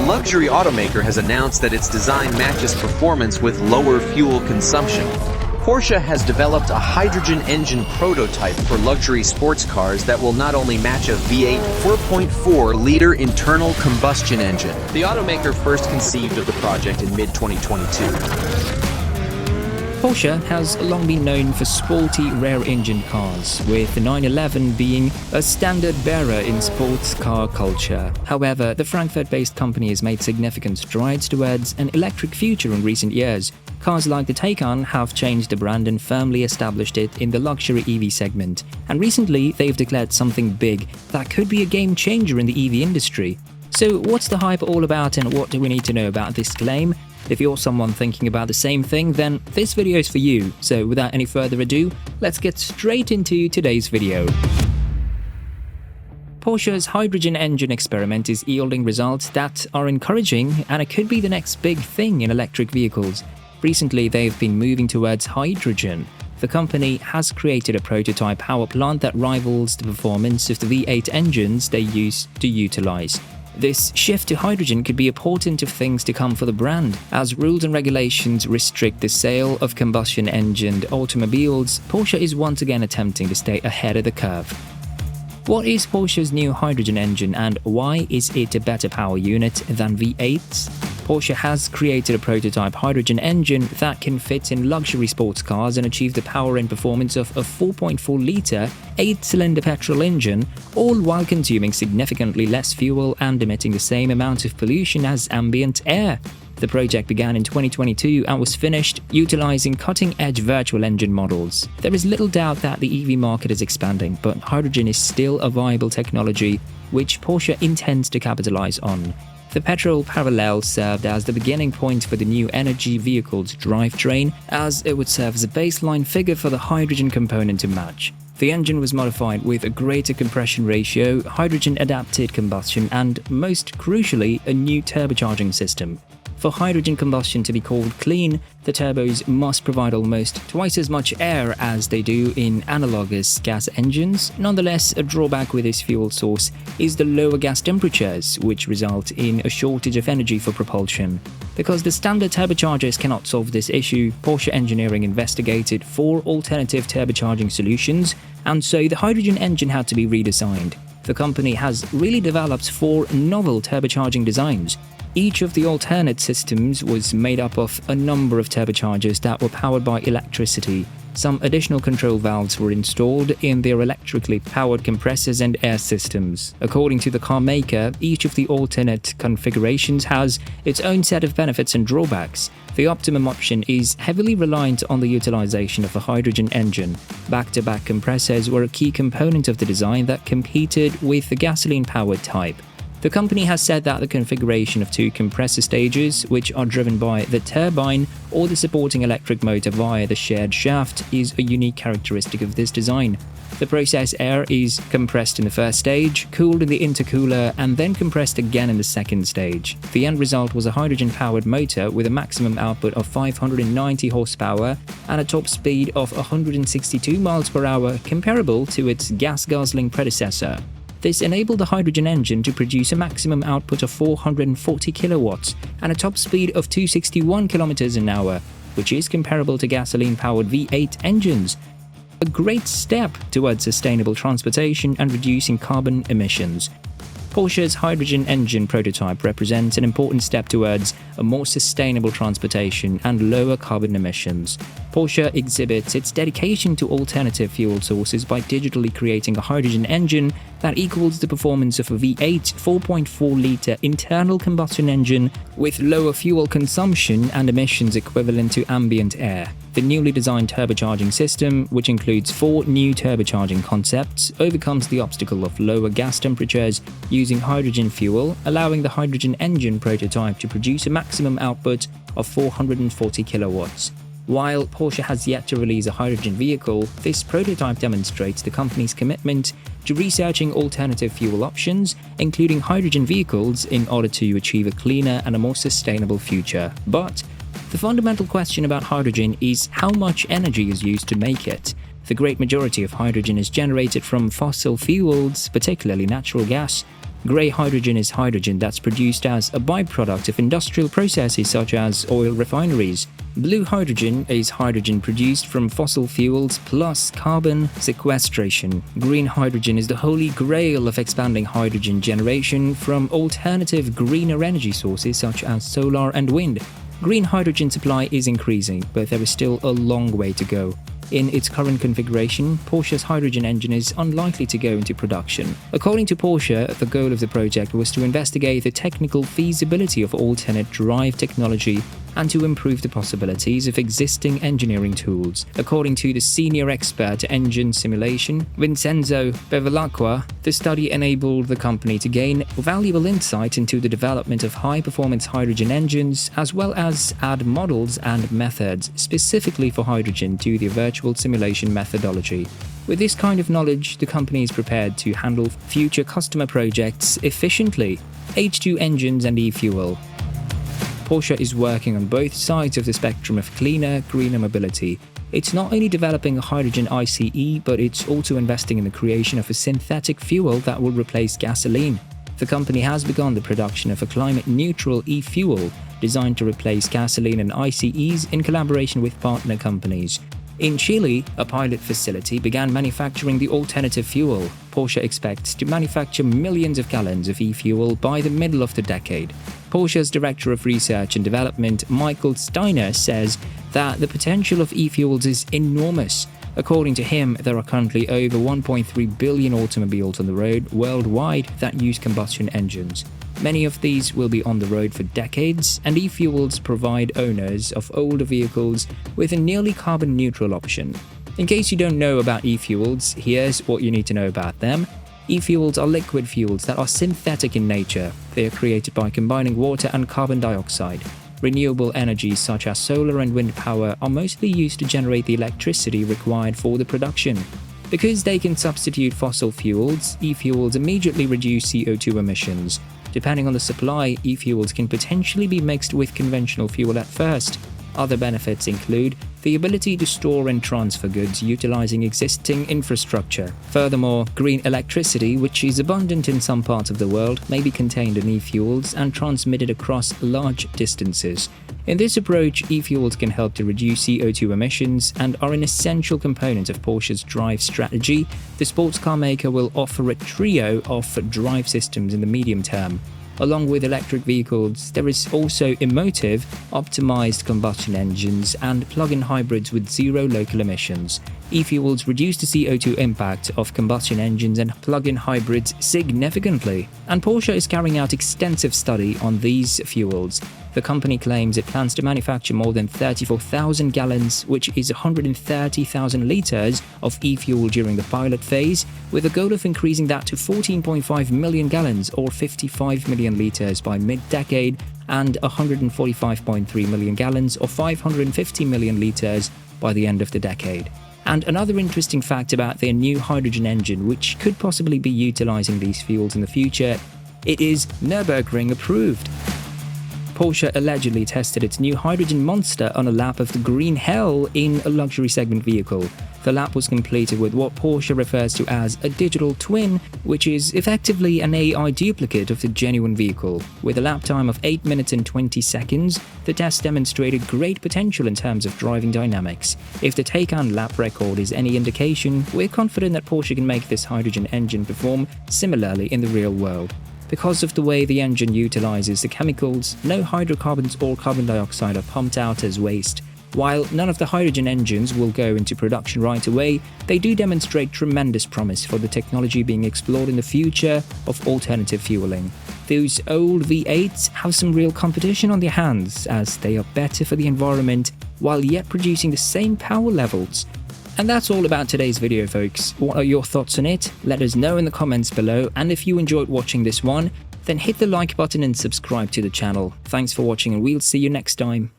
luxury automaker has announced that its design matches performance with lower fuel consumption. Porsche has developed a hydrogen engine prototype for luxury sports cars that will not only match a V8 4.4-liter internal combustion engine. The automaker first conceived of the project in mid-2022. Porsche has long been known for sporty rear-engine cars, with the 911 being a standard bearer in sports car culture. However, the Frankfurt-based company has made significant strides towards an electric future in recent years. Cars like the Taycan have changed the brand and firmly established it in the luxury EV segment. And recently, they've declared something big that could be a game-changer in the EV industry. So what's the hype all about, and what do we need to know about this claim? If you're someone thinking about the same thing, then this video is for you. So without any further ado, let's get straight into today's video. Porsche's hydrogen engine experiment is yielding results that are encouraging, and it could be the next big thing in electric vehicles. Recently, they've been moving towards hydrogen. The company has created a prototype power plant that rivals the performance of the V8 engines they used to utilize. This shift to hydrogen could be a portent of things to come for the brand. As rules and regulations restrict the sale of combustion-engined automobiles, Porsche is once again attempting to stay ahead of the curve. What is Porsche's new hydrogen engine, and why is it a better power unit than V8s? Porsche has created a prototype hydrogen engine that can fit in luxury sports cars and achieve the power and performance of a 4.4-liter, 8-cylinder petrol engine, all while consuming significantly less fuel and emitting the same amount of pollution as ambient air. The project began in 2022 and was finished utilizing cutting-edge virtual engine models. There is little doubt that the EV market is expanding, but hydrogen is still a viable technology which Porsche intends to capitalize on. The petrol parallel served as the beginning point for the new energy vehicle's drivetrain, as it would serve as a baseline figure for the hydrogen component to match. The engine was modified with a greater compression ratio, hydrogen-adapted combustion, and, most crucially, a new turbocharging system. For hydrogen combustion to be called clean, the turbos must provide almost twice as much air as they do in analogous gas engines. Nonetheless, a drawback with this fuel source is the lower gas temperatures, which result in a shortage of energy for propulsion. Because the standard turbochargers cannot solve this issue, Porsche engineering investigated 4 alternative turbocharging solutions, and so the hydrogen engine had to be redesigned. The company has really developed 4 novel turbocharging designs. Each of the alternate systems was made up of a number of turbochargers that were powered by electricity. Some additional control valves were installed in their electrically powered compressors and air systems. According to the car maker, each of the alternate configurations has its own set of benefits and drawbacks. The optimum option is heavily reliant on the utilization of a hydrogen engine. Back-to-back compressors were a key component of the design that competed with the gasoline-powered type. The company has said that the configuration of 2 compressor stages, which are driven by the turbine or the supporting electric motor via the shared shaft, is a unique characteristic of this design. The process air is compressed in the first stage, cooled in the intercooler, and then compressed again in the second stage. The end result was a hydrogen-powered motor with a maximum output of 590 horsepower and a top speed of 162 miles per hour, comparable to its gas-guzzling predecessor. This enabled the hydrogen engine to produce a maximum output of 440 kilowatts and a top speed of 261 kilometers an hour, which is comparable to gasoline-powered V8 engines. A great step towards sustainable transportation and reducing carbon emissions. Porsche's hydrogen engine prototype represents an important step towards a more sustainable transportation and lower carbon emissions. Porsche exhibits its dedication to alternative fuel sources by digitally creating a hydrogen engine that equals the performance of a V8 4.4-liter internal combustion engine with lower fuel consumption and emissions equivalent to ambient air. The newly designed turbocharging system, which includes 4 new turbocharging concepts, overcomes the obstacle of lower gas temperatures using hydrogen fuel, allowing the hydrogen engine prototype to produce a maximum output of 440 kilowatts. While Porsche has yet to release a hydrogen vehicle, this prototype demonstrates the company's commitment to researching alternative fuel options, including hydrogen vehicles, in order to achieve a cleaner and a more sustainable future. But the fundamental question about hydrogen is how much energy is used to make it. The great majority of hydrogen is generated from fossil fuels, particularly natural gas. Grey hydrogen is hydrogen that's produced as a byproduct of industrial processes such as oil refineries. Blue hydrogen is hydrogen produced from fossil fuels plus carbon sequestration. Green hydrogen is the holy grail of expanding hydrogen generation from alternative greener energy sources such as solar and wind. Green hydrogen supply is increasing, but there is still a long way to go. In its current configuration, Porsche's hydrogen engine is unlikely to go into production. According to Porsche, the goal of the project was to investigate the technical feasibility of alternate drive technology and to improve the possibilities of existing engineering tools. According to the senior expert engine simulation, Vincenzo Bevilacqua, the study enabled the company to gain valuable insight into the development of high-performance hydrogen engines, as well as add models and methods specifically for hydrogen to the virtual simulation methodology. With this kind of knowledge, the company is prepared to handle future customer projects efficiently. H2 engines and e-fuel. Porsche is working on both sides of the spectrum of cleaner, greener mobility. It's not only developing a hydrogen ICE, but it's also investing in the creation of a synthetic fuel that will replace gasoline. The company has begun the production of a climate-neutral e-fuel designed to replace gasoline and ICEs in collaboration with partner companies. In Chile, a pilot facility began manufacturing the alternative fuel. Porsche expects to manufacture millions of gallons of e-fuel by the middle of the decade. Porsche's Director of Research and Development, Michael Steiner, says that the potential of e-fuels is enormous. According to him, there are currently over 1.3 billion automobiles on the road worldwide that use combustion engines. Many of these will be on the road for decades, and e-fuels provide owners of older vehicles with a nearly carbon-neutral option. In case you don't know about e-fuels, here's what you need to know about them. E-fuels are liquid fuels that are synthetic in nature. They are created by combining water and carbon dioxide. Renewable energies such as solar and wind power are mostly used to generate the electricity required for the production. Because they can substitute fossil fuels, e-fuels immediately reduce CO2 emissions. Depending on the supply, e-fuels can potentially be mixed with conventional fuel at first. Other benefits include the ability to store and transfer goods utilizing existing infrastructure. Furthermore, green electricity, which is abundant in some parts of the world, may be contained in e-fuels and transmitted across large distances. In this approach, e-fuels can help to reduce CO2 emissions and are an essential component of Porsche's drive strategy. The sports car maker will offer a trio of drive systems in the medium term. Along with electric vehicles, there is also emotive, optimized combustion engines and plug-in hybrids with zero local emissions. E-fuels reduce the CO2 impact of combustion engines and plug-in hybrids significantly, and Porsche is carrying out extensive study on these fuels. The company claims it plans to manufacture more than 34,000 gallons, which is 130,000 liters, of e-fuel during the pilot phase, with a goal of increasing that to 14.5 million gallons or 55 million liters by mid-decade and 145.3 million gallons or 550 million liters by the end of the decade. And another interesting fact about their new hydrogen engine, which could possibly be utilizing these fuels in the future, it is Nürburgring approved. Porsche allegedly tested its new hydrogen monster on a lap of the green hell in a luxury segment vehicle. The lap was completed with what Porsche refers to as a digital twin, which is effectively an AI duplicate of the genuine vehicle. With a lap time of 8 minutes and 20 seconds, the test demonstrated great potential in terms of driving dynamics. If the Taycan lap record is any indication, we're confident that Porsche can make this hydrogen engine perform similarly in the real world. Because of the way the engine utilizes the chemicals, no hydrocarbons or carbon dioxide are pumped out as waste. While none of the hydrogen engines will go into production right away, they do demonstrate tremendous promise for the technology being explored in the future of alternative fueling. Those old V8s have some real competition on their hands, as they are better for the environment while yet producing the same power levels. And that's all about today's video, folks. What are your thoughts on it? Let us know in the comments below, and if you enjoyed watching this one, then hit the like button and subscribe to the channel. Thanks for watching, and we'll see you next time.